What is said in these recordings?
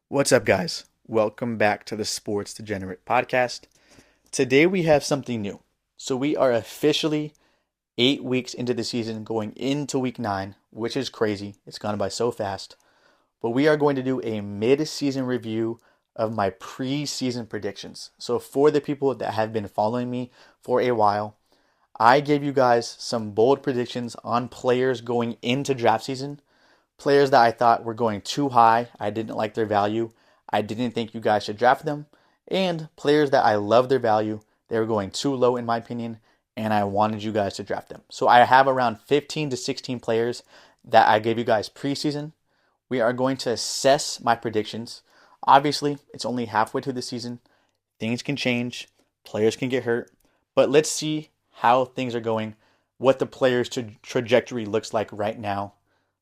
What's up, guys? Welcome back to the Sports Degenerate Podcast. Today we have something new. So we are officially 8 weeks into the season, going into week 9, which is crazy. It's gone by so fast. But we are going to do a mid-season review of my preseason predictions. So for the people that have been following me for a while, I gave you guys some bold predictions on players going into draft season. Players that I thought were going too high. I didn't like their value. I didn't think you guys should draft them. And players that I love their value. They were going too low in my opinion, and I wanted you guys to draft them. So I have around 15 to 16 players that I gave you guys preseason. We are going to assess my predictions. Obviously, it's only halfway through the season. Things can change. Players can get hurt. But let's see how things are going, what the players' trajectory looks like right now.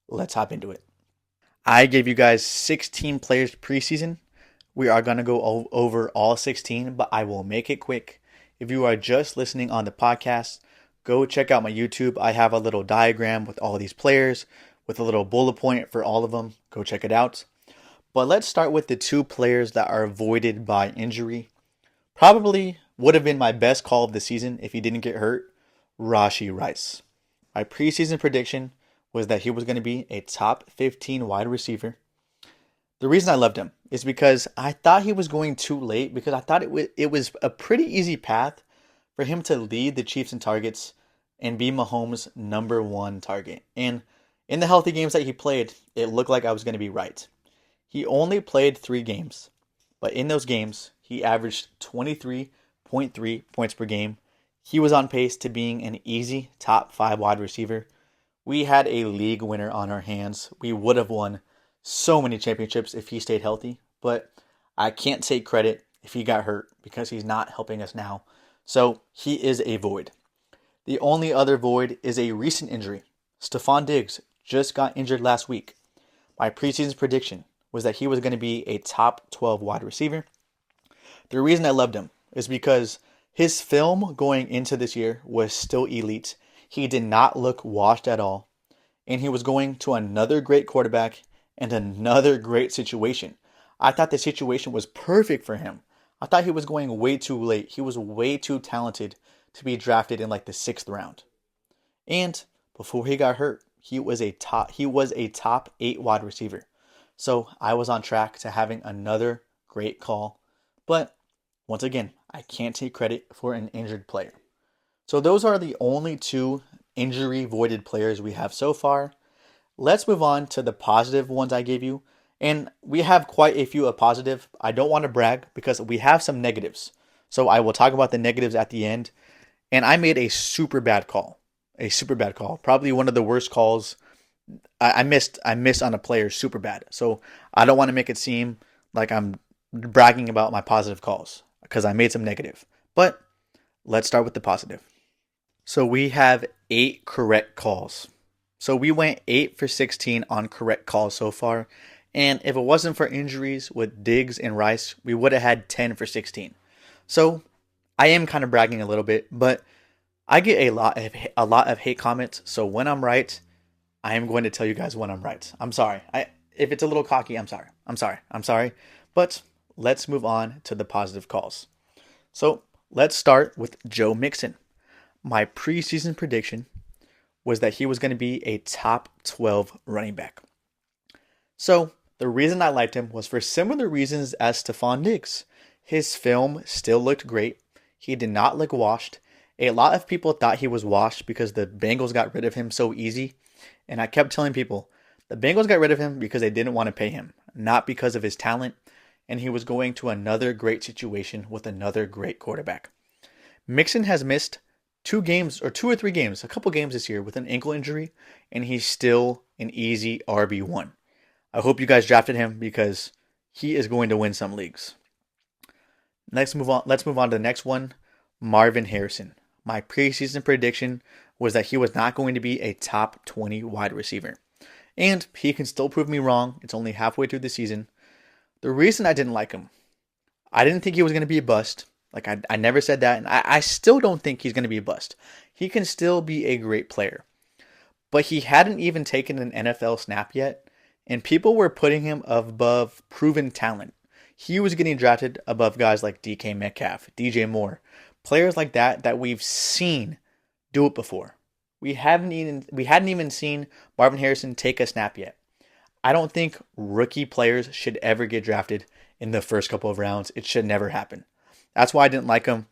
Let's hop into it. I gave you guys 16 players preseason. We are going to go over all 16, but I will make it quick. If you are just listening on the podcast, go check out my YouTube. I have a little diagram with all these players with a little bullet point for all of them. Go check it out. But let's start with the two players that are voided by injury. Probably would have been my best call of the season if he didn't get hurt. Rashee Rice. My preseason prediction was that he was going to be a top 15 wide receiver. The reason I loved him is because I thought he was going too late, because I thought it was a pretty easy path for him to lead the Chiefs in targets and be Mahomes' number one target. And in the healthy games that he played, it looked like I was going to be right. He only played 3 games, but in those games, he averaged 23.3 points per game. He was on pace to being an easy top 5 wide receiver. We had a league winner on our hands. We would have won so many championships if he stayed healthy, but I can't take credit if he got hurt because he's not helping us now. So he is a void. The only other void is a recent injury. Stefon Diggs just got injured last week. My preseason prediction was that he was going to be a top 12 wide receiver. The reason I loved him is because his film going into this year was still elite. He did not look washed at all. And he was going to another great quarterback and another great situation. I thought the situation was perfect for him. I thought he was going way too late. He was way too talented to be drafted in like the 6th round. And before he got hurt, he was a top 8 wide receiver. So I was on track to having another great call. But once again, I can't take credit for an injured player. So those are the only 2 injury voided players we have so far. Let's move on to the positive ones I gave you. And we have quite a few of positive. I don't want to brag because we have some negatives. So I will talk about the negatives at the end. And I made a super bad call. A super bad call. Probably one of the worst calls. I missed on a player super bad. So I don't want to make it seem like I'm bragging about my positive calls because I made some negative. But let's start with the positive. So we have 8 correct calls. So we went 8 for 16 on correct calls so far. And if it wasn't for injuries with Diggs and Rice, we would have had 10 for 16. So I am kind of bragging a little bit, but I get a lot of hate comments. So when I'm right, I am going to tell you guys when I'm right. I'm sorry. If it's a little cocky, I'm sorry. I'm sorry. But let's move on to the positive calls. So let's start with Joe Mixon. My preseason prediction was that he was going to be a top 12 running back. So the reason I liked him was for similar reasons as Stefon Diggs. His film still looked great. He did not look washed. A lot of people thought he was washed because the Bengals got rid of him so easy. And I kept telling people, the Bengals got rid of him because they didn't want to pay him, not because of his talent. And he was going to another great situation with another great quarterback. Mixon has missed 2 or 3 games, a couple games this year with an ankle injury, and he's still an easy RB1. I hope you guys drafted him because he is going to win some leagues. Let's move on to the next one, Marvin Harrison. My preseason prediction was that he was not going to be a top 20 wide receiver. And he can still prove me wrong. It's only halfway through the season. The reason I didn't like him, I didn't think he was going to be a bust. Like, I never said that, and I still don't think he's going to be a bust. He can still be a great player. But he hadn't even taken an NFL snap yet, and people were putting him above proven talent. He was getting drafted above guys like DK Metcalf, DJ Moore, players like that we've seen do it before. We hadn't even seen Marvin Harrison take a snap yet. I don't think rookie players should ever get drafted in the first couple of rounds. It should never happen. That's why I didn't like him.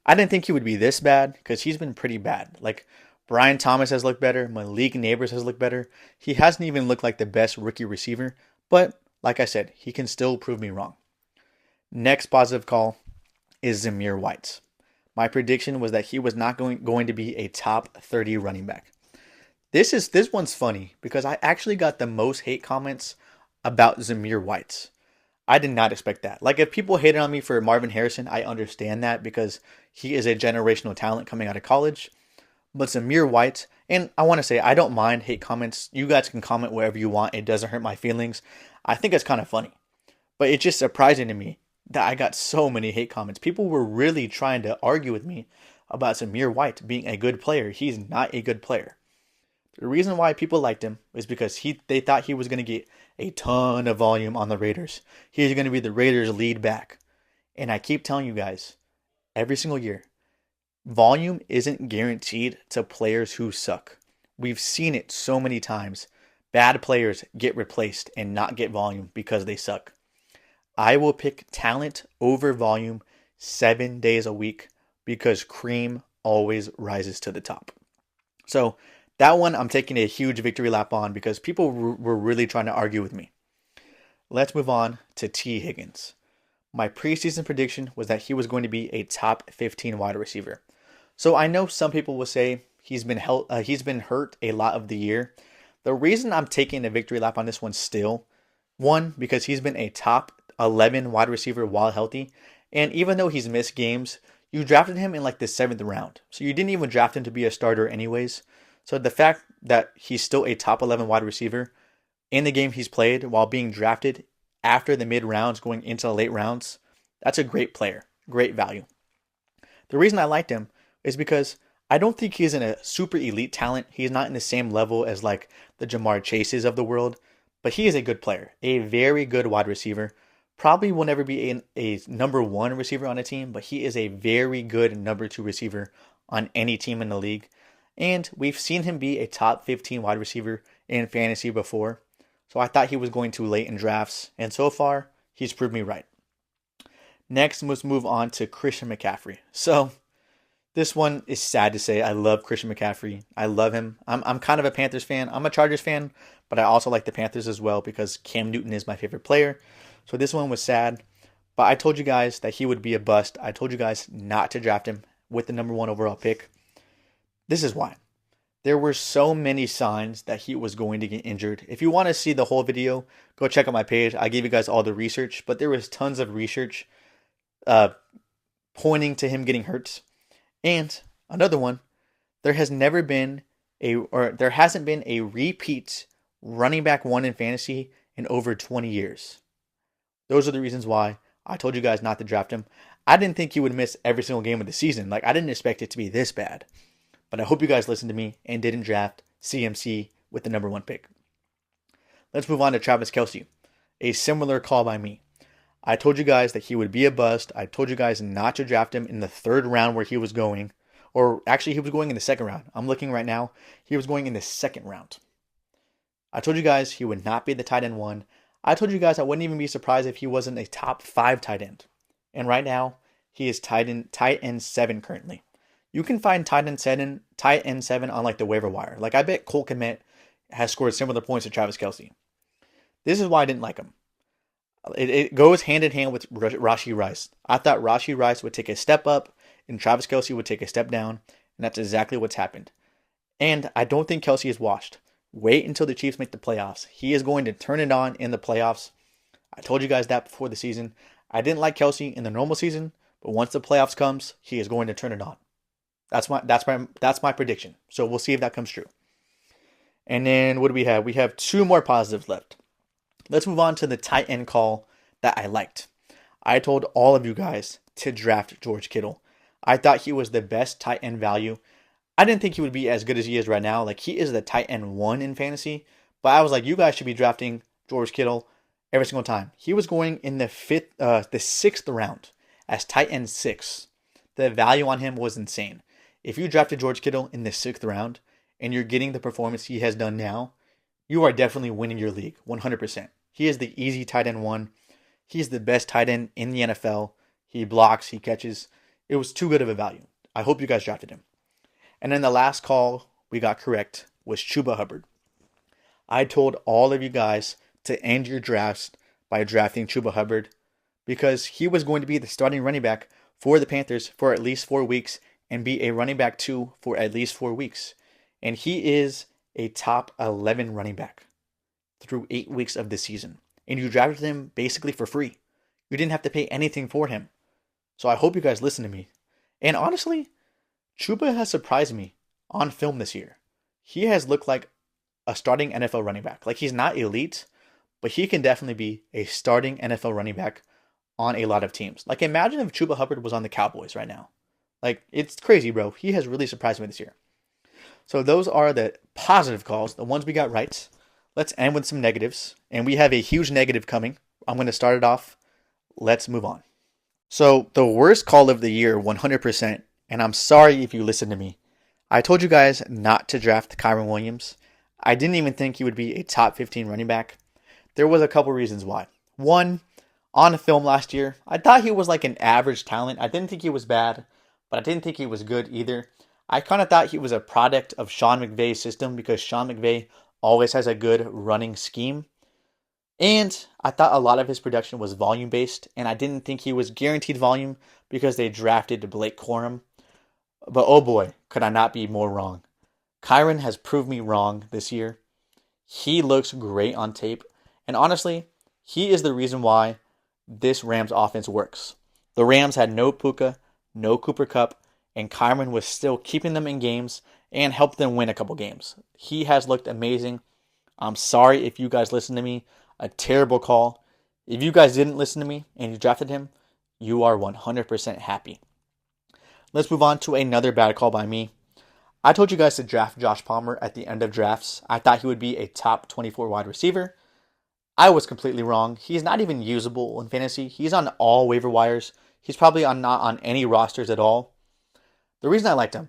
I didn't think he would be this bad because he's been pretty bad. Like Brian Thomas has looked better. Malik Neighbors has looked better. He hasn't even looked like the best rookie receiver. But like I said, he can still prove me wrong. Next positive call is Zamir White. My prediction was that he was not going to be a top 30 running back. This one's funny because I actually got the most hate comments about Zamir White. I did not expect that. Like if people hated on me for Marvin Harrison, I understand that because he is a generational talent coming out of college. But Zamir White, and I want to say I don't mind hate comments. You guys can comment wherever you want. It doesn't hurt my feelings. I think it's kind of funny. But it's just surprising to me that I got so many hate comments. People were really trying to argue with me about Zamir White being a good player. He's not a good player. The reason why people liked him is because they thought he was going to get a ton of volume on the Raiders. He's going to be the Raiders' lead back. And I keep telling you guys, every single year, volume isn't guaranteed to players who suck. We've seen it so many times. Bad players get replaced and not get volume because they suck. I will pick talent over volume 7 days a week because cream always rises to the top. So that one I'm taking a huge victory lap on because people were really trying to argue with me. Let's move on to T. Higgins. My preseason prediction was that he was going to be a top 15 wide receiver. So I know some people will say he's been hurt a lot of the year. The reason I'm taking a victory lap on this one still, one, because he's been a top 11 wide receiver while healthy. And even though he's missed games, you drafted him in like the 7th round. So you didn't even draft him to be a starter anyways. So the fact that he's still a top 11 wide receiver in the game he's played while being drafted after the mid rounds going into the late rounds, that's a great player, great value. The reason I liked him is because I don't think he's in a super elite talent. He's not in the same level as like the Jamar Chases of the world, but he is a good player, a very good wide receiver. Probably will never be a number 1 receiver on a team, but he is a very good number 2 receiver on any team in the league. And we've seen him be a top 15 wide receiver in fantasy before. So I thought he was going too late in drafts. And so far, he's proved me right. Next, let's move on to Christian McCaffrey. So this one is sad to say. I love Christian McCaffrey. I love him. I'm kind of a Panthers fan. I'm a Chargers fan, but I also like the Panthers as well because Cam Newton is my favorite player. So this one was sad. But I told you guys that he would be a bust. I told you guys not to draft him with the number 1 overall pick. This is why. There were so many signs that he was going to get injured. If you want to see the whole video, go check out my page. I gave you guys all the research, but there was tons of research pointing to him getting hurt. And another one, there hasn't been a repeat running back 1 in fantasy in over 20 years. Those are the reasons why I told you guys not to draft him. I didn't think he would miss every single game of the season. Like I didn't expect it to be this bad. But I hope you guys listened to me and didn't draft CMC with the number 1 pick. Let's move on to Travis Kelce. A similar call by me. I told you guys that he would be a bust. I told you guys not to draft him in the 3rd round where he was going. Or actually, he was going in the 2nd round. I'm looking right now. He was going in the 2nd round. I told you guys he would not be the tight end 1. I told you guys I wouldn't even be surprised if he wasn't a top 5 tight end. And right now, he is tight end 7 currently. You can find tight end 7 on like the waiver wire. Like I bet Cole Kmet has scored similar points to Travis Kelce. This is why I didn't like him. It goes hand in hand with Rashee Rice. I thought Rashee Rice would take a step up and Travis Kelce would take a step down. And that's exactly what's happened. And I don't think Kelce is washed. Wait until the Chiefs make the playoffs. He is going to turn it on in the playoffs. I told you guys that before the season. I didn't like Kelce in the normal season, but once the playoffs comes, he is going to turn it on. That's my prediction. So we'll see if that comes true. And then what do we have? We have 2 more positives left. Let's move on to the tight end call that I liked. I told all of you guys to draft George Kittle. I thought he was the best tight end value. I didn't think he would be as good as he is right now. Like he is the tight end 1 in fantasy. But I was like, you guys should be drafting George Kittle every single time. He was going in the sixth round as tight end 6. The value on him was insane. If you drafted George Kittle in the 6th round and you're getting the performance he has done now, you are definitely winning your league 100%. He is the easy tight end 1. He's the best tight end in the NFL. He blocks, he catches. It was too good of a value. I hope you guys drafted him. And then the last call we got correct was Chuba Hubbard. I told all of you guys to end your drafts by drafting Chuba Hubbard because he was going to be the starting running back for the Panthers for at least 4 weeks and be a running back 2 for at least 4 weeks. And he is a top 11 running back through 8 weeks of the season. And you drafted him basically for free. You didn't have to pay anything for him. So I hope you guys listen to me. And honestly, Chuba has surprised me on film this year. He has looked like a starting NFL running back. Like, he's not elite, but he can definitely be a starting NFL running back on a lot of teams. Like, imagine if Chuba Hubbard was on the Cowboys right now. Like, it's crazy, bro. He has really surprised me this year. So those are the positive calls, the ones we got right. Let's end with some negatives. And we have a huge negative coming. I'm going to start it off. Let's move on. So the worst call of the year, 100%, and I'm sorry if you listened to me. I told you guys not to draft Kyren Williams. I didn't even think he would be a top 15 running back. There was a couple reasons why. One, on film last year, I thought he was like an average talent. I didn't think he was bad, but I didn't think he was good either. I kind of thought he was a product of Sean McVay's system because Sean McVay always has a good running scheme. And I thought a lot of his production was volume-based, and I didn't think he was guaranteed volume because they drafted Blake Corum. But oh boy, could I not be more wrong. Kyren has proved me wrong this year. He looks great on tape, and honestly, he is the reason why this Rams offense works. The Rams had no Puka, no Cooper Kupp, and Kyren was still keeping them in games and helped them win a couple games. He has looked amazing. I'm sorry if you guys listened to me. A terrible call. If you guys didn't listen to me and you drafted him, you are 100% happy. Let's move on to another bad call by me. I told you guys to draft Josh Palmer at the end of drafts. I thought he would be a top 24 wide receiver. I was completely wrong. He's not even usable in fantasy. He's on all waiver wires. He's probably not on any rosters at all. The reason I liked him,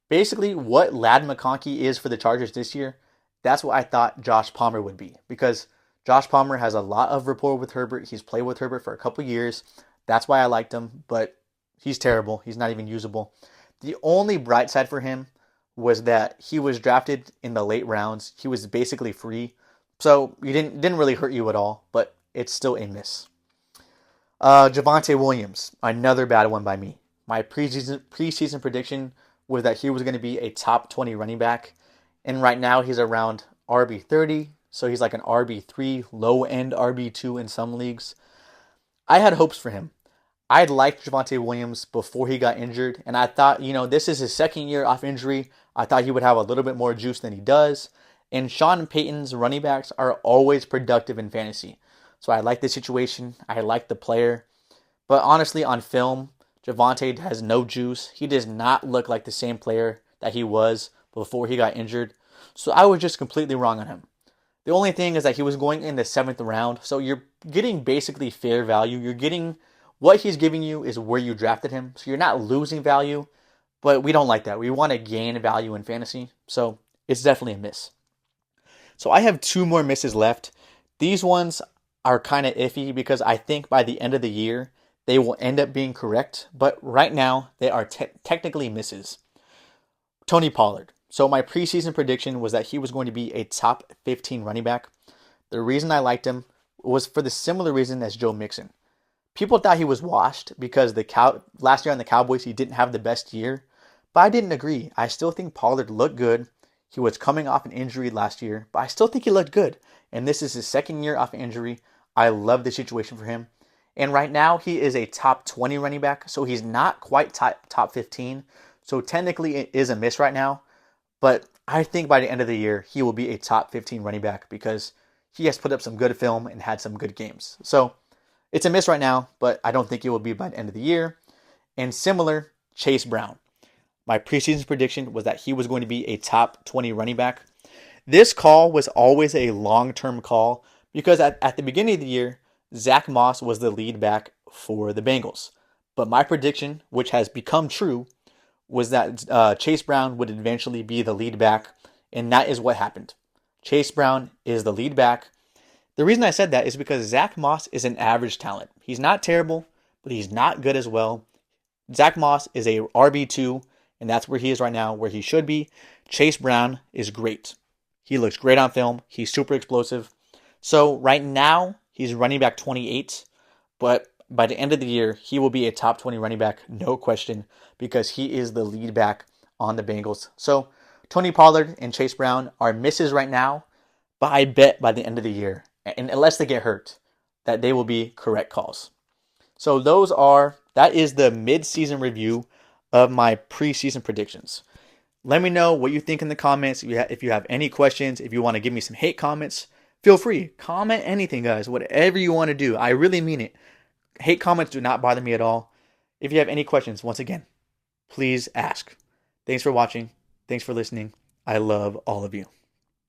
basically what Ladd McConkey is for the Chargers this year, that's what I thought Josh Palmer would be. Because Josh Palmer has a lot of rapport with Herbert. He's played with Herbert for a couple years. That's why I liked him, but he's terrible. He's not even usable. The only bright side for him was that he was drafted in the late rounds. He was basically free. So it didn't really hurt you at all, but it's still a miss. Javonte Williams, another bad one by me. My preseason prediction was that he was going to be a top 20 running back. And right now he's around RB30. So he's like an RB3, low-end RB2 in some leagues. I had hopes for him. I liked Javonte Williams before he got injured. And I thought, this is his second year off injury. I thought he would have a little bit more juice than he does. And Sean Payton's running backs are always productive in fantasy. So I like the situation. I like the player. But honestly, on film, Javonte has no juice. He does not look like the same player that he was before he got injured. So I was just completely wrong on him. The only thing is that he was going in the 7th round. So you're getting basically fair value. You're getting what he's giving you is where you drafted him. So you're not losing value. But we don't like that. We want to gain value in fantasy. So it's definitely a miss. So I have 2 more misses left. These ones are kind of iffy because I think by the end of the year, they will end up being correct. But right now, they are technically misses. Tony Pollard. So my preseason prediction was that he was going to be a top 15 running back. The reason I liked him was for the similar reason as Joe Mixon. People thought he was washed because last year on the Cowboys, he didn't have the best year. But I didn't agree. I still think Pollard looked good. He was coming off an injury last year, but I still think he looked good. And this is his second year off injury. I love the situation for him. And right now, he is a top 20 running back, so he's not quite top 15. So technically, it is a miss right now. But I think by the end of the year, he will be a top 15 running back because he has put up some good film and had some good games. So it's a miss right now, but I don't think it will be by the end of the year. And similar, Chase Brown. My preseason prediction was that he was going to be a top 20 running back. This call was always a long-term call Because at the beginning of the year, Zach Moss was the lead back for the Bengals. But my prediction, which has become true, was that Chase Brown would eventually be the lead back, and that is what happened. Chase Brown is the lead back. The reason I said that is because Zach Moss is an average talent. He's not terrible, but he's not good as well. Zach Moss is a RB2, and that's where he is right now, where he should be. Chase Brown is great. He looks great on film. He's super explosive. So right now, he's running back 28, but by the end of the year, he will be a top 20 running back, no question, because he is the lead back on the Bengals. So Tony Pollard and Chase Brown are misses right now, but I bet by the end of the year, and unless they get hurt, that they will be correct calls. So that is the mid-season review of my preseason predictions. Let me know what you think in the comments. If you have any questions, if you want to give me some hate comments, feel free. Comment anything, guys. Whatever you want to do. I really mean it. Hate comments do not bother me at all. If you have any questions, once again, please ask. Thanks for watching. Thanks for listening. I love all of you.